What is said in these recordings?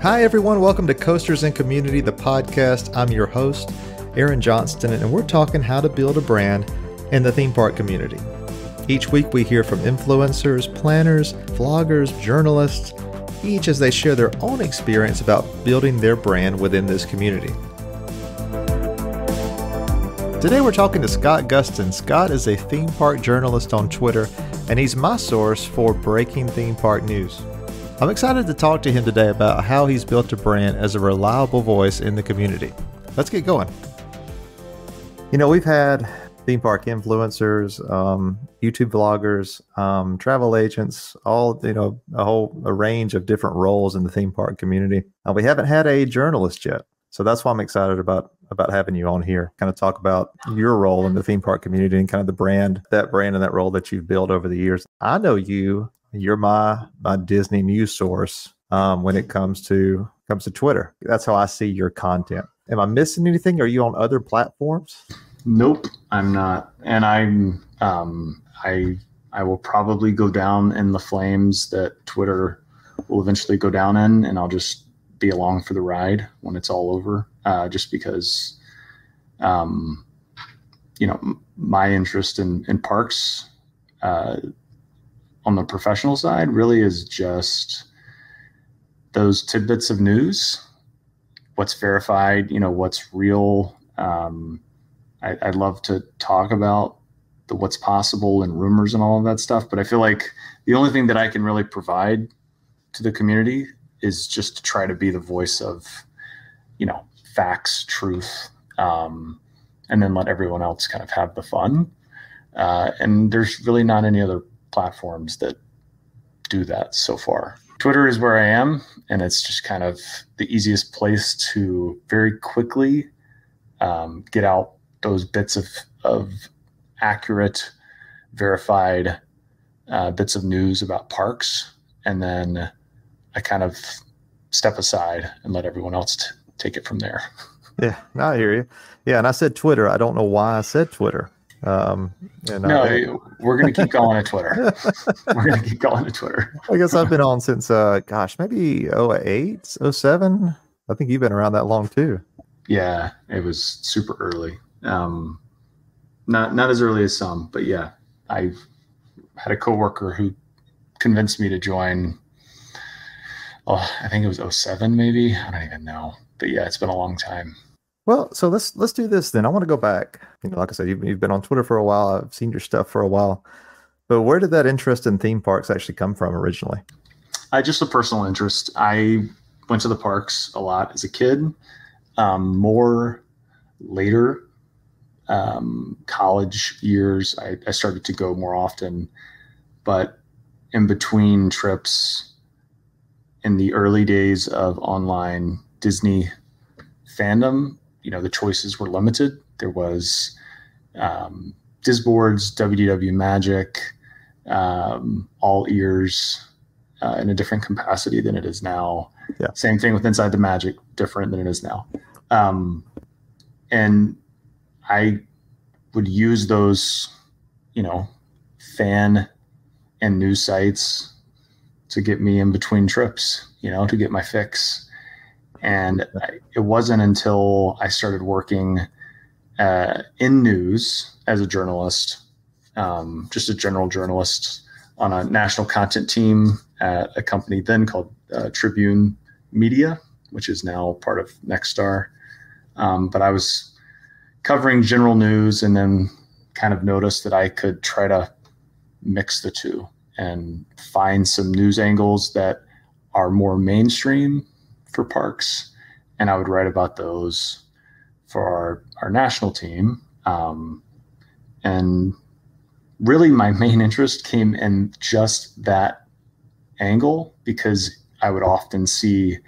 Hi, everyone. Welcome to Coasters and Community, the podcast. I'm your host, Aaron Johnston, and we're talking how to build a brand in the theme park community. Each week, we hear from influencers, planners, vloggers, journalists, each as they share their own experience about building their brand within this community. Today, we're talking to Scott Gustin. Scott is a theme park journalist on Twitter, and he's my source for breaking theme park news. I'm excited to talk to him today about how he's built a brand as a reliable voice in the community. Let's get going. You know, we've had theme park influencers, YouTube vloggers, travel agents, all, a range of different roles in the theme park community. We haven't had a journalist yet. So that's why I'm excited about having you on here, kind of talk about your role in the theme park community and kind of the brand and that role that you've built over the years. I know you're my Disney news source when it comes to Twitter. That's how I see your content. Am I missing anything? Are you on other platforms? Nope, I'm not. And I will probably go down in the flames that Twitter will eventually go down in, and I'll just be along for the ride when it's all over. Just because, my interest in parks, on the professional side really is just those tidbits of news, what's verified, what's real. I love to talk about what's possible and rumors and all of that stuff. But I feel like the only thing that I can really provide to the community is just to try to be the voice of, facts, truth, and then let everyone else kind of have the fun. And there's really not any other platforms that do that so far. Twitter is where I am, and it's just kind of the easiest place to very quickly get out those bits of accurate, verified bits of news about parks, and then I kind of step aside and let everyone else take it from there. Yeah, I hear you. Yeah, and I said Twitter. I don't know why I said Twitter. We're going to keep calling it Twitter. We're going to keep calling it Twitter. I guess I've been on since, maybe 08, 07. I think you've been around that long too. Yeah, it was super early. Not as early as some, but yeah, I had a coworker who convinced me to join. Oh, I think it was 07 maybe. I don't even know. But yeah, it's been a long time. Well, so let's do this then. I want to go back. Like I said, you've been on Twitter for a while. I've seen your stuff for a while. But where did that interest in theme parks actually come from originally? Just a personal interest. I went to the parks a lot as a kid. More later, college years, I started to go more often. But in between trips, in the early days of online Disney fandom, the choices were limited. There was Disboards, WDW Magic, All Ears, in a different capacity than it is now. Yeah. Same thing with Inside the Magic, different than it is now. And I would use those, fan and news sites to get me in between trips, to get my fix. And it wasn't until I started working in news as a journalist, just a general journalist on a national content team at a company then called Tribune Media, which is now part of Nexstar. But I was covering general news and then kind of noticed that I could try to mix the two and find some news angles that are more mainstream for parks, and I would write about those for our national team. And really my main interest came in just that angle, because I would often see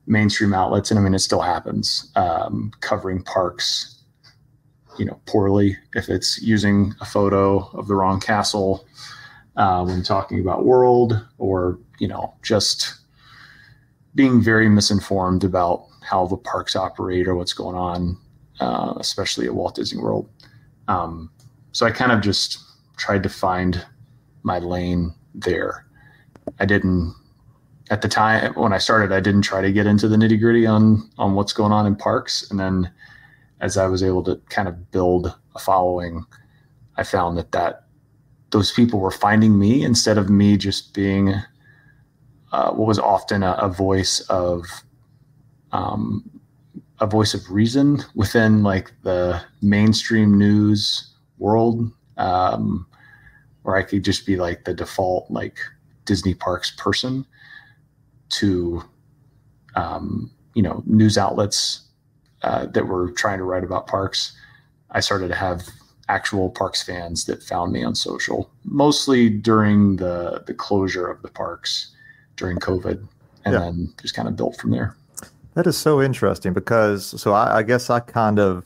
mainstream outlets, and I mean, it still happens, covering parks, poorly, if it's using a photo of the wrong castle when talking about World, or, just being very misinformed about how the parks operate or what's going on, especially at Walt Disney World. So I kind of just tried to find my lane there. I didn't at the time when I started, I didn't try to get into the nitty gritty on what's going on in parks. And then as I was able to kind of build a following, I found that those people were finding me instead of me just being what was often a voice of reason within like the mainstream news world, where I could just be like the default like Disney parks person to news outlets that were trying to write about parks. I started to have actual parks fans that found me on social, mostly during the closure of the parks during COVID, and then just kind of built from there. That is so interesting because, so I guess I kind of,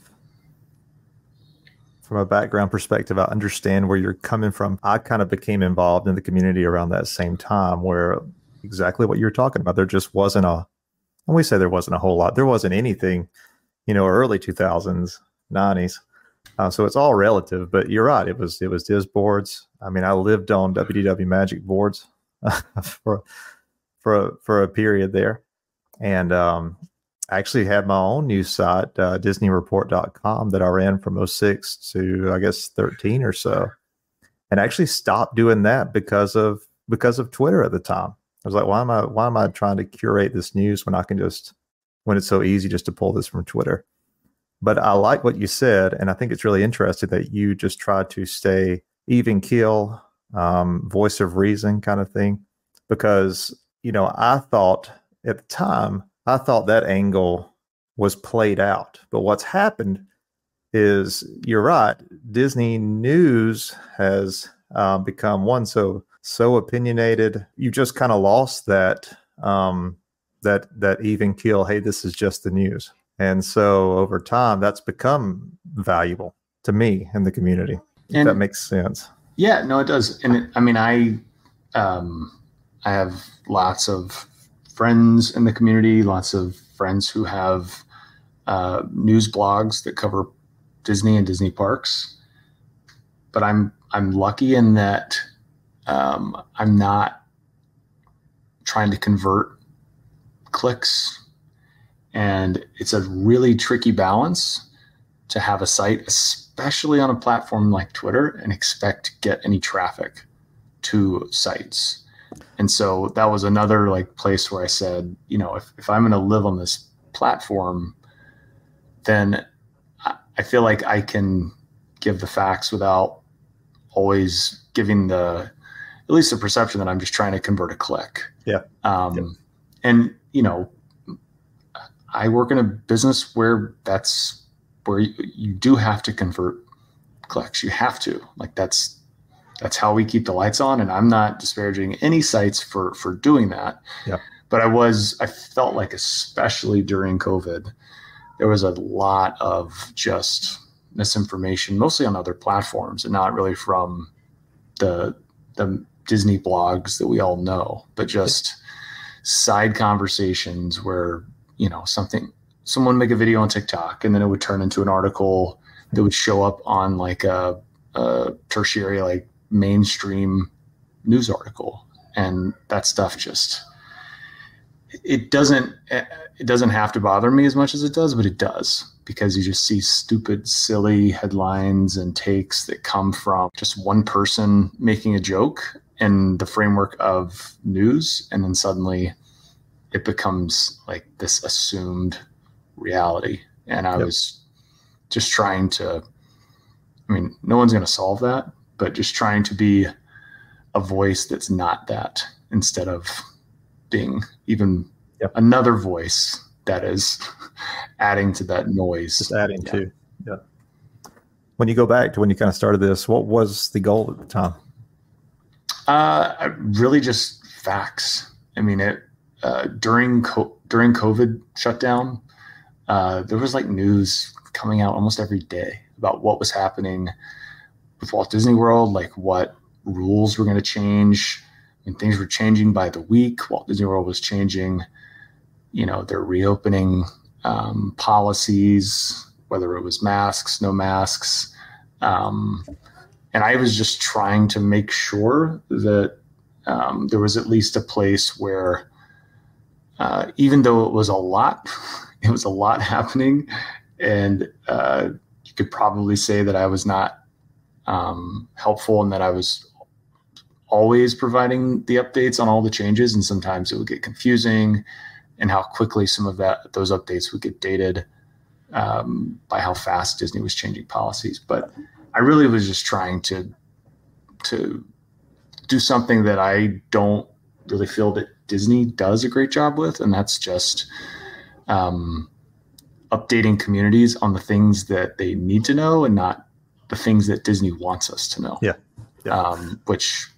from a background perspective, I understand where you're coming from. I kind of became involved in the community around that same time where exactly what you're talking about. There just wasn't when we say there wasn't a whole lot, there wasn't anything, early 2000s, 90s. So it's all relative, but you're right. It was Diz boards. I mean, I lived on WDW Magic boards for a period there. And I actually had my own news site, DisneyReport.com, that I ran from 06 to, I guess, 13 or so. And I actually stopped doing that because of Twitter at the time. I was like, why am I trying to curate this news when when it's so easy just to pull this from Twitter? But I like what you said, and I think it's really interesting that you just try to stay even keel, voice of reason kind of thing. Because, I thought at the time, that angle was played out. But what's happened is, you're right, Disney news has become so opinionated. You just kind of lost that even keel, hey, this is just the news. And so over time, that's become valuable to me in the community. If that makes sense. Yeah, no, it does. And I have lots of friends in the community, lots of friends who have news blogs that cover Disney and Disney parks. But I'm lucky in that I'm not trying to convert clicks. And it's a really tricky balance to have a site, especially on a platform like Twitter, and expect to get any traffic to sites. And so that was another like place where I said, if I'm going to live on this platform, then I feel like I can give the facts without always giving at least the perception that I'm just trying to convert a click. Yeah. And, I work in a business where that's where you do have to convert clicks. You have to, like, that's how we keep the lights on. And I'm not disparaging any sites for doing that. Yeah. But I felt like, especially during COVID, there was a lot of just misinformation, mostly on other platforms and not really from the Disney blogs that we all know, but just side conversations where, someone make a video on TikTok and then it would turn into an article that would show up on like a tertiary, like mainstream news article. And that stuff just, it doesn't have to bother me as much as it does, but it does, because you just see stupid, silly headlines and takes that come from just one person making a joke in the framework of news. And then suddenly it becomes like this assumed reality. And I was just trying to, no one's going to solve that, but just trying to be a voice that's not that, instead of being even another voice that is adding to that noise. Just adding to. Yeah. When you go back to when you kind of started this, what was the goal at the time? Really just facts. During COVID shutdown, there was like news coming out almost every day about what was happening with Walt Disney World, like what rules were going to change. Things were changing by the week. Walt Disney World was changing, their reopening policies, whether it was masks, no masks. And I was just trying to make sure that there was at least a place where even though it was a lot, it was a lot happening. And you could probably say that I was not helpful and that I was always providing the updates on all the changes. And sometimes it would get confusing and how quickly some of those updates would get dated by how fast Disney was changing policies. But I really was just trying to do something that I don't really feel that Disney does a great job with. And that's just updating communities on the things that they need to know and not the things that Disney wants us to know. Yeah. Which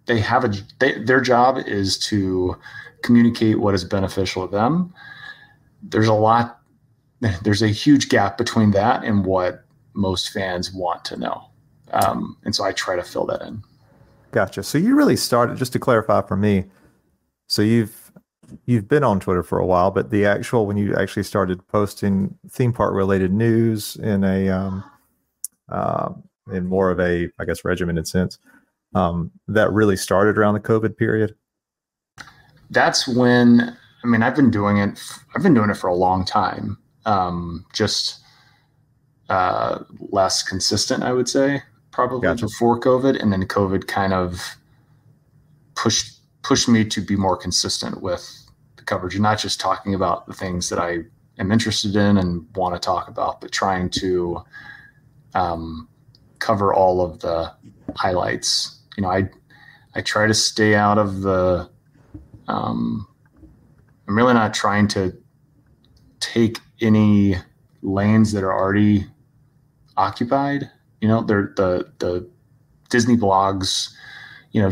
they have their job is to communicate what is beneficial to them. There's a huge gap between that and what most fans want to know. And so I try to fill that in. Gotcha. So you really started, just to clarify for me, so you've been on Twitter for a while, but when you actually started posting theme park related news in more of a, I guess, regimented sense, that really started around the COVID period. That's when, I've been doing it for a long time. Just less consistent, I would say, probably. Gotcha. Before COVID, and then COVID kind of pushed me to be more consistent with the coverage and not just talking about the things that I am interested in and want to talk about, but trying to cover all of the highlights. I try to stay out of the, I'm really not trying to take any lanes that are already occupied. They're the Disney blogs,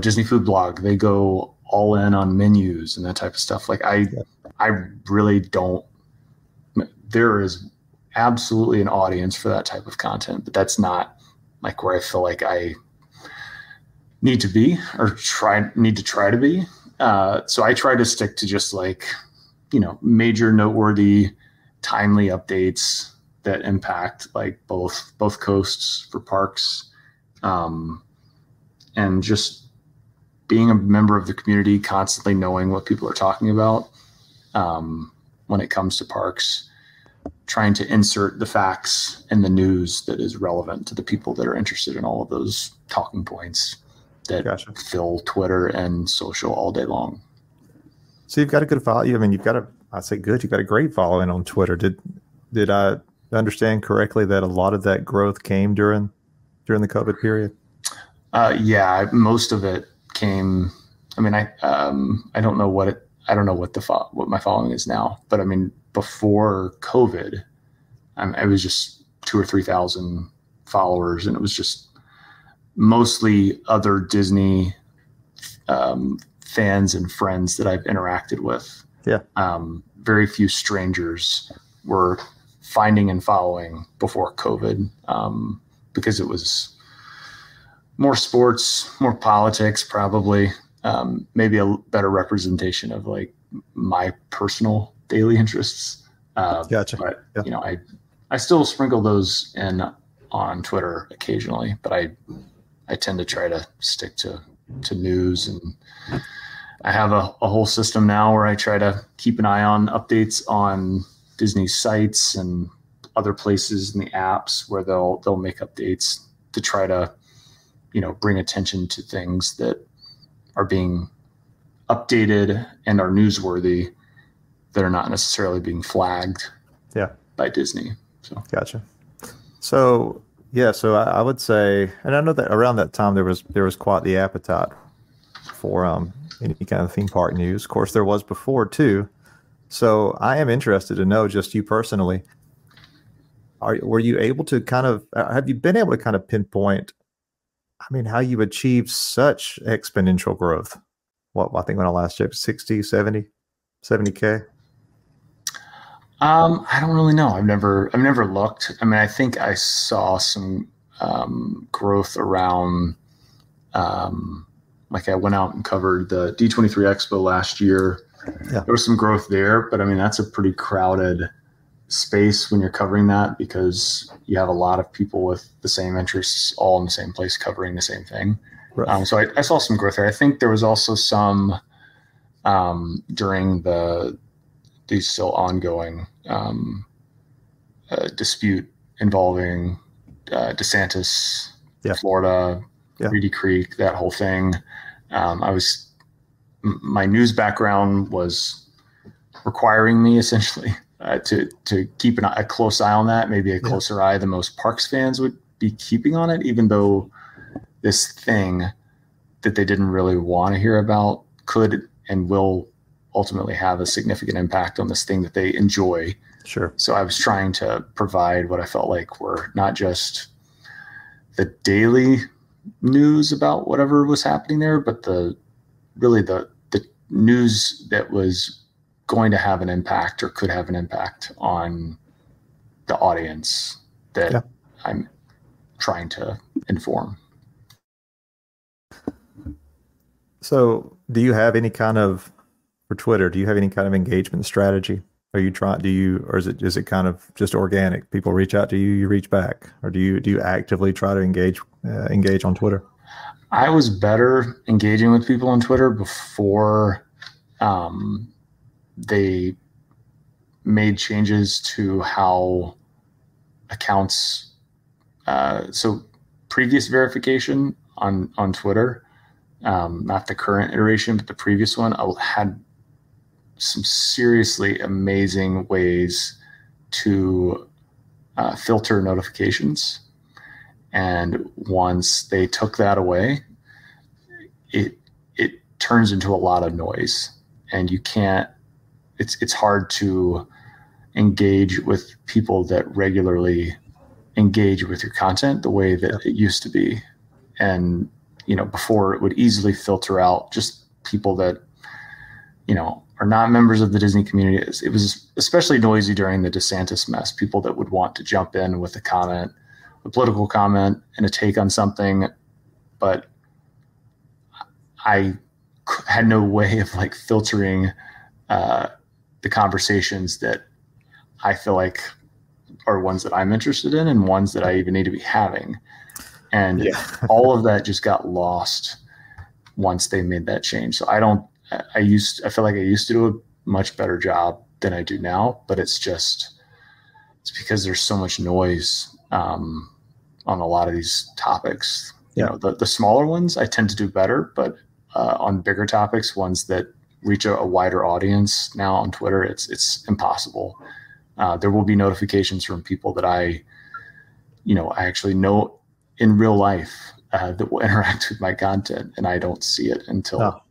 Disney food blog, they go all in on menus and that type of stuff. Like I really don't, there is absolutely an audience for that type of content, but that's not like where I feel like I need to be or need to try to be. So I try to stick to just like, major noteworthy, timely updates that impact like both coasts for parks, and just being a member of the community, constantly knowing what people are talking about when it comes to parks, trying to insert the facts and the news that is relevant to the people that are interested in all of those talking points that Gotcha. Fill Twitter and social all day long. So you've got a good following. You've got a great following on Twitter. Did I understand correctly that a lot of that growth came during the COVID period? Yeah, most of it came. I don't know what my following is now, but before COVID, it was just 2,000 or 3,000 followers, and it was just mostly other Disney fans and friends that I've interacted with. Yeah. Very few strangers were finding and following before COVID, because it was more sports, more politics, probably, maybe a better representation of like my personal daily interests. Gotcha. But yeah. I still sprinkle those in on Twitter occasionally, but I tend to try to stick to news, and I have a whole system now where I try to keep an eye on updates on Disney sites and other places in the apps where they'll make updates to try to, bring attention to things that are being updated and are newsworthy that are not necessarily being flagged by Disney. So Gotcha. So I would say, and I know that around that time there was quite the appetite for any kind of theme park news. Of course, there was before too. So I am interested to know, just you personally, were you able to have you been able to kind of pinpoint, how you achieved such exponential growth? I think when I last checked, 60, 70K. I don't really know. I've never looked. I think I saw some growth around, like I went out and covered the D23 Expo last year. Yeah. There was some growth there, but that's a pretty crowded space when you're covering that, because you have a lot of people with the same interests all in the same place covering the same thing. Right. So I saw some growth there. I think there was also some during the still ongoing dispute involving DeSantis, Florida, Reedy Creek, that whole thing. My news background was requiring me essentially to keep a close eye on that, maybe a closer eye than most Parks fans would be keeping on it, even though this thing that they didn't really want to hear about could and will ultimately have a significant impact on this thing that they enjoy. Sure. So I was trying to provide what I felt like were not just the daily news about whatever was happening there, but the news that was going to have an impact or could have an impact on the audience that I'm trying to inform. So do you have any kind of, for Twitter, do you have any kind of engagement strategy? Are you trying, or is it kind of just organic? People reach out to you, you reach back, or do you actively try to engage on Twitter? I was better engaging with people on Twitter before they made changes to how accounts. So previous verification on Twitter, not the current iteration, but the previous one, had some seriously amazing ways to filter notifications. And once they took that away, it turns into a lot of noise, and you can't. It's hard to engage with people that regularly engage with your content the way that it used to be. And before, it would easily filter out just people that are not members of the Disney community. It was especially noisy during the DeSantis mess. People that would want to jump in with a comment, a political comment, and a take on something, but I had no way of filtering the conversations that I feel like are ones that I'm interested in and ones that I even need to be having. And all of that just got lost once they made that change. So I feel like I used to do a much better job than I do now, but it's because there's so much noise on a lot of these topics. The smaller ones I tend to do better, but on bigger topics, ones that reach a wider audience now on Twitter, it's impossible. There will be notifications from people that I actually know in real life that will interact with my content, and I don't see it until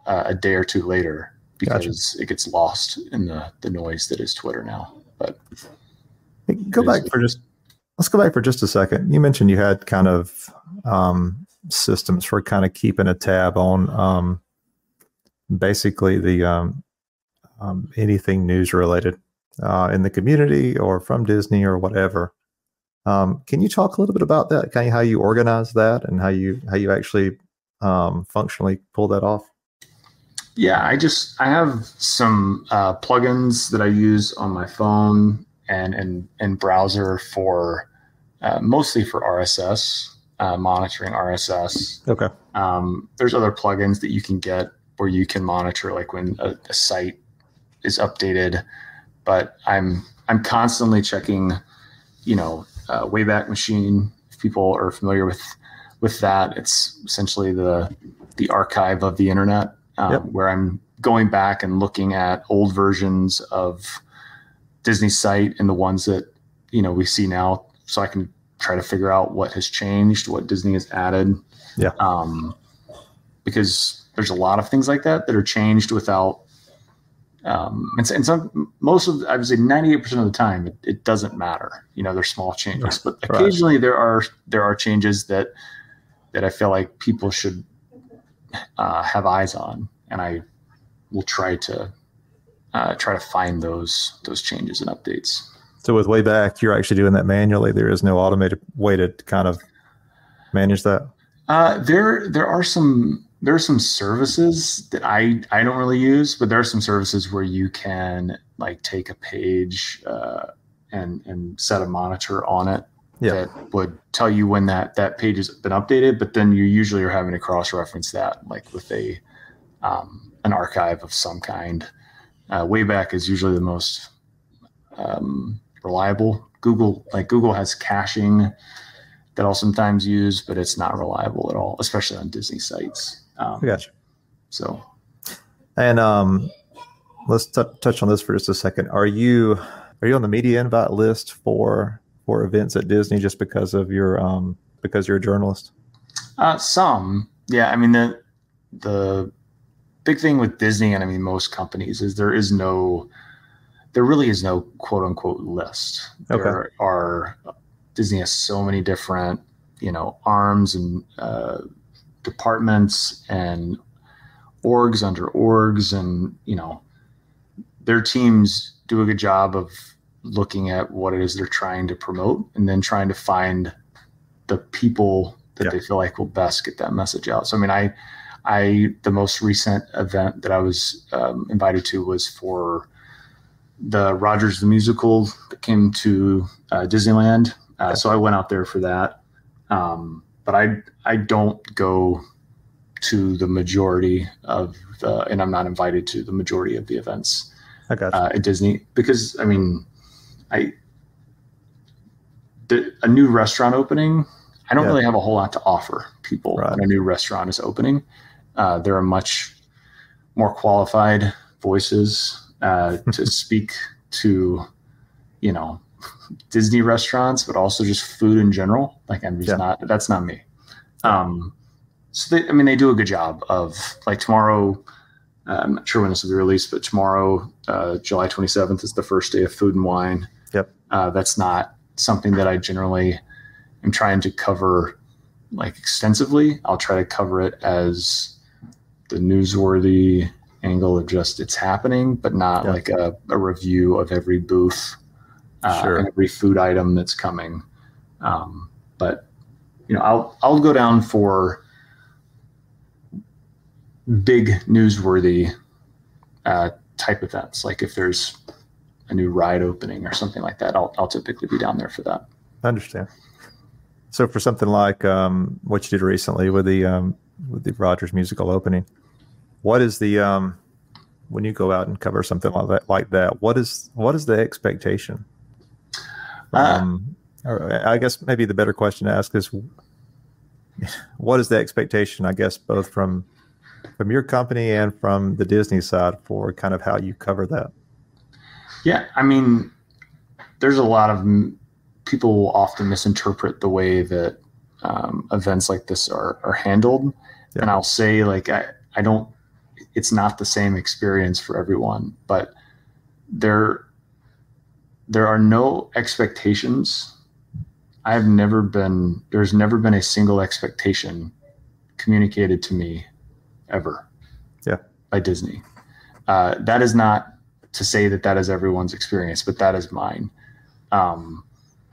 a day or two later because it gets lost in the noise that is Twitter now. But let's go back for just a second. You mentioned you had kind of systems for kind of keeping a tab on basically the anything news related in the community or from Disney or whatever. Can you talk a little bit about that? Kind of how you organize that and how you actually functionally pull that off? Yeah, I have some plugins that I use on my phone and browser for mostly for RSS, monitoring RSS. Okay. There's other plugins that you can get where you can monitor when a site is updated, but I'm constantly checking, Wayback Machine. If people are familiar with that, it's essentially the archive of the internet, where I'm going back and looking at old versions of Disney's site and the ones that we see now, so I can try to figure out what has changed, what Disney has added. Yeah. Because there's a lot of things like that are changed without. And some, most of, I would say 98% of the time, it doesn't matter. They're small changes, but occasionally there are changes that I feel like people should have eyes on, and I will try to find those changes and updates. So with Wayback, you're actually doing that manually. There is no automated way to kind of manage that. There are some services that I don't really use, but there are some services where you can take a page and set a monitor on it that would tell you when that page has been updated. But then you usually are having to cross-reference that with a an archive of some kind. Wayback is usually the most reliable. Google has caching that I'll sometimes use, but it's not reliable at all, especially on Disney sites. I gotcha. So, and let's touch on this for just a second. Are you on the media invite list for events at Disney just because you're a journalist? Some, yeah. I mean, the big thing with Disney, and I mean most companies, is there really is no quote unquote list. Okay. There are, Disney has so many different, arms and departments and orgs under orgs, and their teams do a good job of looking at what it is they're trying to promote and then trying to find the people that they feel like will best get that message out. So, I mean, the most recent event that I was invited to was for the Rogers the Musical that came to Disneyland. So I went out there for that. But I don't go to the majority of and I'm not invited to the majority of the events at Disney, because I mean, a new restaurant opening, I don't really have a whole lot to offer people when a new restaurant is opening. There are much more qualified voices to speak to, Disney restaurants, but also just food in general. Like, I'm just that's not me. So they do a good job of, like, tomorrow, I'm not sure when this will be released, but tomorrow, July 27th is the first day of Food and Wine. Yep. That's not something that I generally am trying to cover like extensively. I'll try to cover it as the newsworthy angle of just it's happening, but not like a review of every booth and every food item that's coming. But I'll go down for big newsworthy type events. Like if there's a new ride opening or something like that, I'll typically be down there for that. I understand. So for something like what you did recently with the Rogers musical opening, what is the when you go out and cover something like that, what is the expectation? Or I guess maybe the better question to ask is, what is the expectation, I guess, both from your company and from the Disney side for kind of how you cover that? Yeah, I mean, there's a lot of people will often misinterpret the way that events like this are handled. Yeah. And I'll say, like, I don't, it's not the same experience for everyone, but there are no expectations. there's never been a single expectation communicated to me ever by Disney. That is not to say that is everyone's experience, but that is mine. I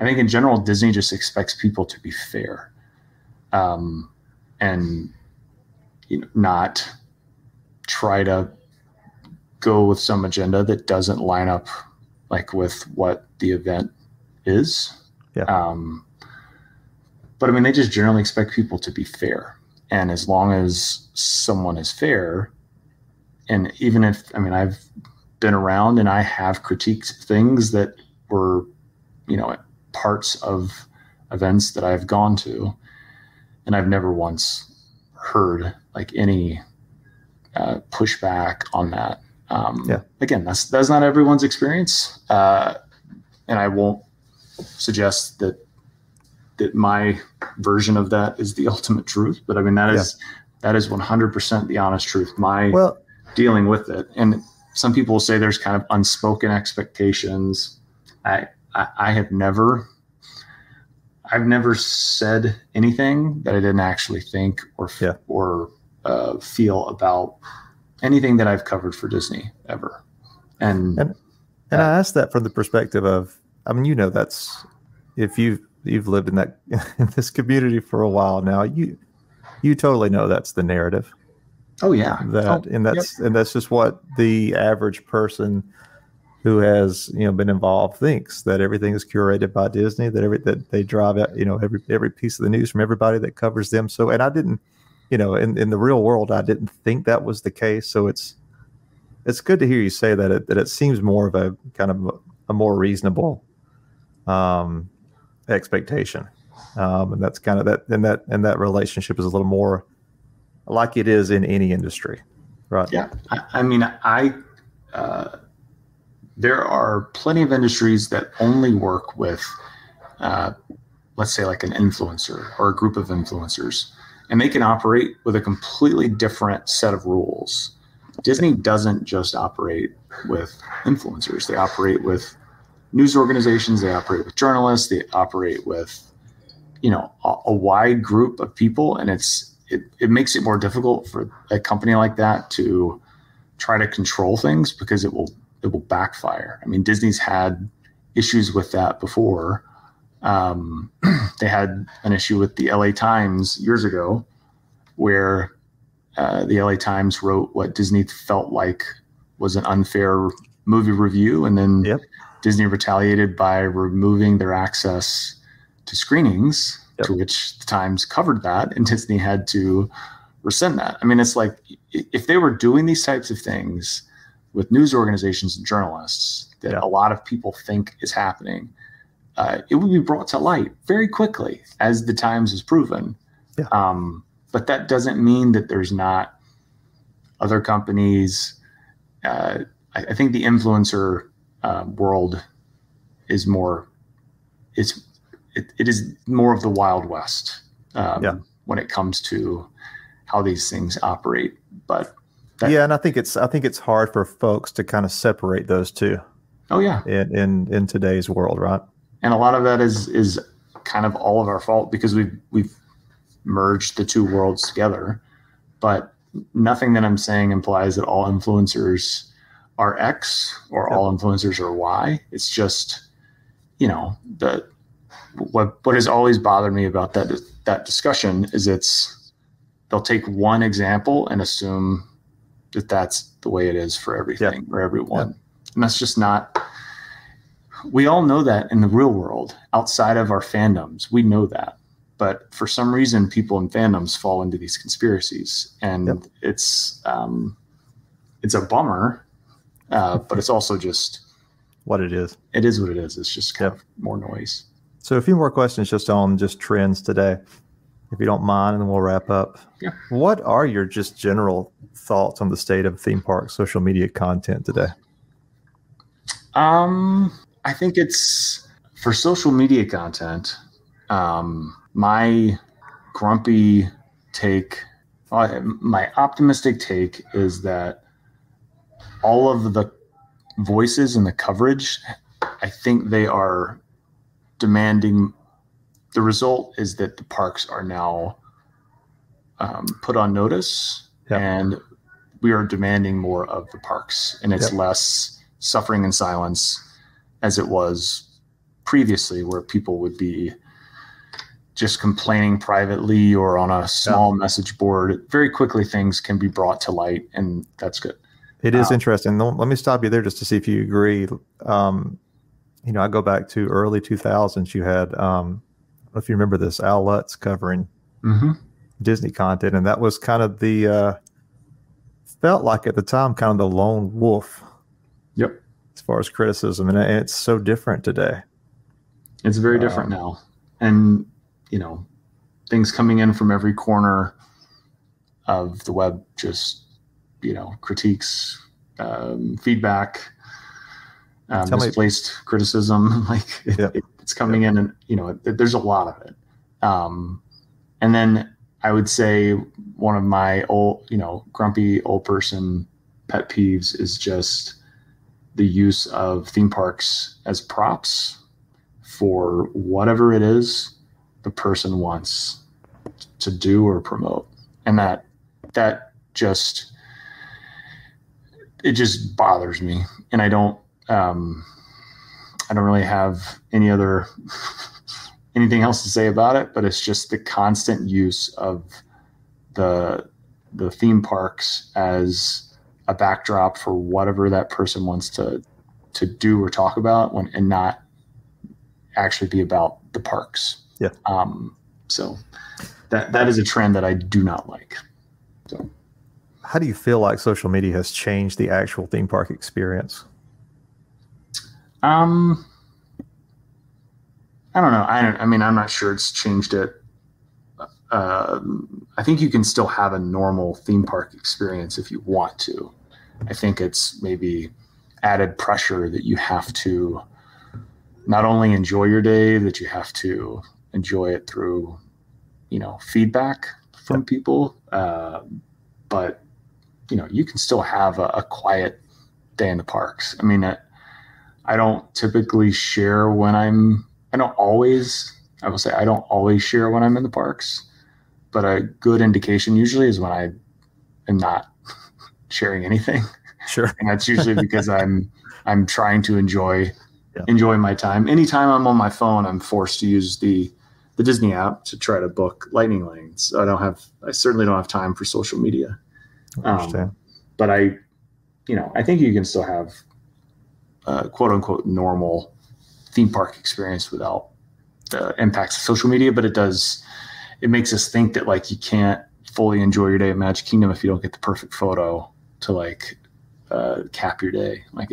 think in general, Disney just expects people to be fair, and not try to go with some agenda that doesn't line up like with what the event is. Yeah. But I mean, they just generally expect people to be fair, and as long as someone is fair, and even if, I mean, I've been around and I have critiqued things that were, parts of events that I've gone to, and I've never once heard like any pushback on that. Again, that's not everyone's experience, and I won't suggest that my version of that is the ultimate truth. But I mean, that is 100% the honest truth. Dealing with it, and some people will say there's kind of unspoken expectations. I've never said anything that I didn't actually think or feel about anything that I've covered for Disney ever. And I ask that from the perspective of, I mean, that's, if you've lived in this community for a while now, you totally know that's the narrative. Oh yeah. And that's just what the average person who has been involved thinks, that everything is curated by Disney, that they drive out every piece of the news from everybody that covers them. So, and I didn't, in the real world, I didn't think that was the case. So it's good to hear you say that it seems more of a kind of a more reasonable expectation, and that's kind of that relationship is a little more like it is in any industry, right? Yeah, I mean, there are plenty of industries that only work with, let's say, like an influencer or a group of influencers, and they can operate with a completely different set of rules. Disney doesn't just operate with influencers. They operate with news organizations. They operate with journalists. They operate with, a wide group of people, and it makes it more difficult for a company like that to try to control things because it will backfire. I mean, Disney's had issues with that before. They had an issue with the LA Times years ago where the LA Times wrote what Disney felt like was an unfair movie review, and then Disney retaliated by removing their access to screenings, to which the Times covered that, and Disney had to rescind that. I mean, it's like if they were doing these types of things with news organizations and journalists that a lot of people think is happening, it would be brought to light very quickly, as the Times has proven. Yeah. But that doesn't mean that there's not other companies. I think the influencer world is more. It is more of the Wild West when it comes to how these things operate. But and I think it's hard for folks to kind of separate those two. Oh yeah, in today's world, right? And a lot of that is kind of all of our fault because we've merged the two worlds together. But nothing that I'm saying implies that all influencers are X or all influencers are Y. It's just, what has always bothered me about that discussion is they'll take one example and assume that that's the way it is for everything or everyone. And that's just not. We all know that in the real world, outside of our fandoms, we know that. But for some reason, people in fandoms fall into these conspiracies, and it's a bummer, but it's also just what it is. It is what it is. It's just kind of more noise. So a few more questions just on just trends today, if you don't mind, and then we'll wrap up. Yeah. What are your just general thoughts on the state of theme park social media content today? I think it's for social media content. My grumpy take, my optimistic take is that all of the voices and the coverage, I think they are demanding. The result is that the parks are now put on notice, and we are demanding more of the parks, and it's less suffering in silence as it was previously, where people would be just complaining privately or on a small message board. Very quickly, things can be brought to light, and that's good. It is interesting. Let me stop you there just to see if you agree. I go back to early 2000s. You had, I don't know if you remember this, Al Lutz covering Disney content, and that was kind of the felt like at the time kind of the lone wolf. Yep. As far as criticism, and it's so different today. It's very different now, and things coming in from every corner of the web, just critiques, feedback, misplaced criticism. It's coming in, and there's a lot of it. And then I would say one of my old, grumpy old person pet peeves is just the use of theme parks as props for whatever it is the person wants to do or promote. And that just, it just bothers me. And I don't really have anything else to say about it, but it's just the constant use of the theme parks as a backdrop for whatever that person wants to do or talk about, and not actually be about the parks. Yeah. So that is a trend that I do not like. So how do you feel like social media has changed the actual theme park experience? I don't know. I mean, I'm not sure it's changed it. I think you can still have a normal theme park experience if you want to. I think it's maybe added pressure that you have to not only enjoy your day, that you have to enjoy it through, feedback from people. But, you can still have a quiet day in the parks. I mean, I don't typically share I don't always share when I'm in the parks, but a good indication usually is when I am not sharing anything. Sure. And that's usually because I'm trying to enjoy my time. Anytime I'm on my phone, I'm forced to use the Disney app to try to book lightning lanes. I certainly don't have time for social media. But I think you can still have quote unquote normal theme park experience without the impacts of social media, but it makes us think that like you can't fully enjoy your day at Magic Kingdom if you don't get the perfect photo to like cap your day. Like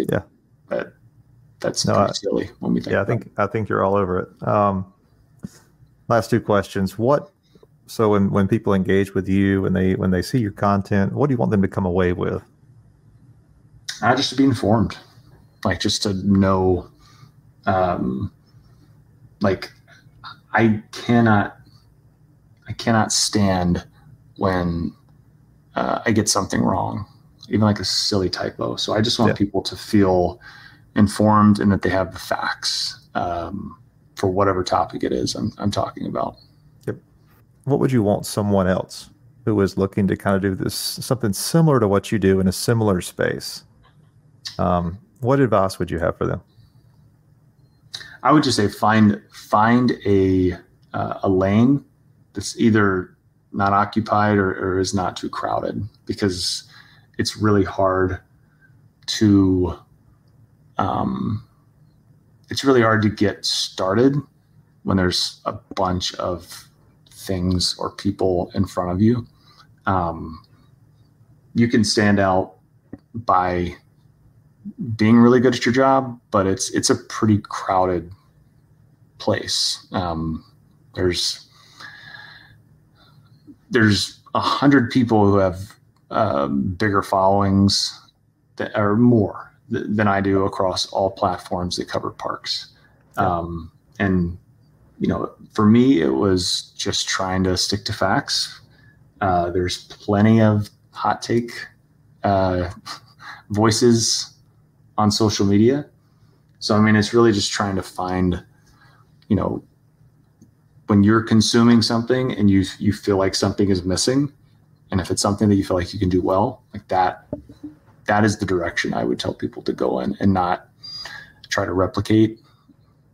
that's pretty silly when we think. Yeah, I think you're all over it. Last two questions. So when people engage with you, when they see your content, what do you want them to come away with? Just to be informed, like just to know. Like I cannot stand when I get something wrong, even like a silly typo. So I just want people to feel informed and that they have the facts for whatever topic it is I'm talking about. Yep. What would you want someone else who is looking to kind of do this, something similar to what you do in a similar space? What advice would you have for them? I would just say find a lane that's either not occupied or is not too crowded, because it's really hard to get started when there's a bunch of things or people in front of you. You can stand out by being really good at your job, but it's a pretty crowded place. There's 100 people who have bigger followings that are more than I do across all platforms that cover parks. And for me, it was just trying to stick to facts. There's plenty of hot take voices on social media. So, I mean, it's really just trying to find, when you're consuming something and you feel like something is missing, and if it's something that you feel like you can do well, like that is the direction I would tell people to go in, and not try to replicate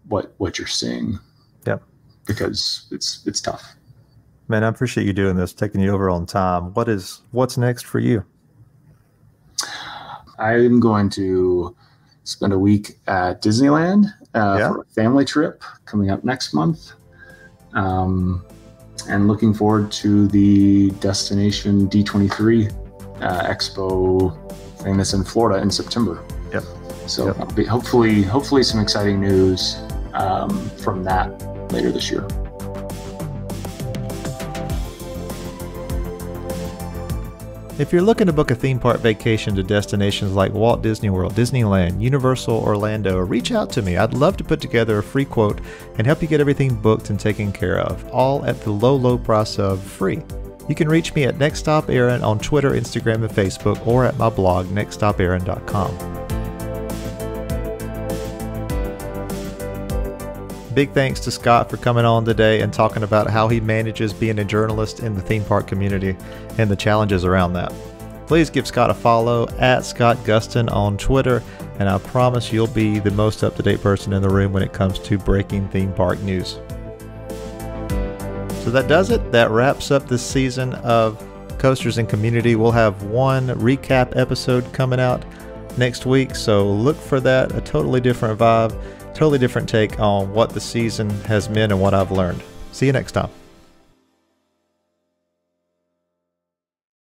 what you're seeing. Yep. Because it's tough. Man, I appreciate you doing this, taking you over on time. What's next for you? I'm going to spend a week at Disneyland for a family trip coming up next month. And looking forward to the Destination D23 Expo thing that's in Florida in September. Yep. So I'll be hopefully some exciting news from that later this year. If you're looking to book a theme park vacation to destinations like Walt Disney World, Disneyland, Universal Orlando, reach out to me. I'd love to put together a free quote and help you get everything booked and taken care of, all at the low price of free. You can reach me at Next Stop Aaron on Twitter, Instagram, and Facebook, or at my blog, nextstopaaron.com. Big thanks to Scott for coming on today and talking about how he manages being a journalist in the theme park community and the challenges around that. Please give Scott a follow at Scott Gustin on Twitter, and I promise you'll be the most up-to-date person in the room when it comes to breaking theme park news. So that does it. That wraps up this season of Coasters and Community. We'll have one recap episode coming out next week, so look for that. A totally different vibe. Totally different take on what the season has meant and what I've learned. See you next time.